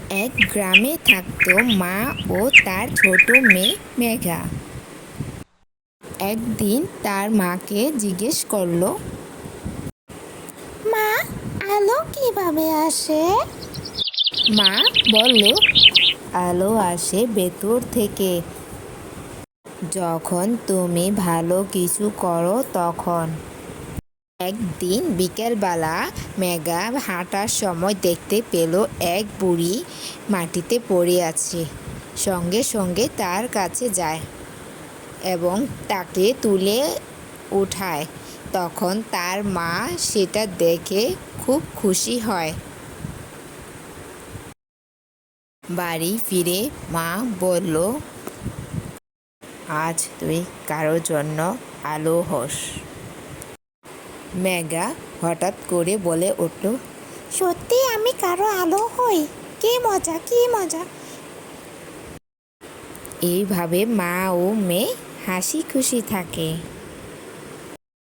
এক গ্রামে থাকতো মা ও তার ছোট মেয়ে মেঘা। একদিন তার মাকে জিজ্ঞেস করলো, মা, আলো কিভাবে আসে? মা বলল, আলো আসে ভেতর থেকে। যখন তুমি ভালো কিছু করো তখন। একদিন বিকেলবেলা মেঘা হাঁটার সময় দেখতে পেল এক বুড়ি মাটিতে পড়ে আছে। সঙ্গে সঙ্গে তার কাছে যায় এবং তাকে তুলে উঠায়। তখন তার মা সেটা দেখে খুব খুশি হয়। বাড়ি ফিরে মা বলল, আজ তুই কারোর জন্য আলো হোস। মেঘা হঠাৎ করে বলে উঠল, সত্যি আমি কারো আলো হই? কি মজা, কি মজা! এইভাবে মা ও মেয়ে হাসি খুশি থাকে।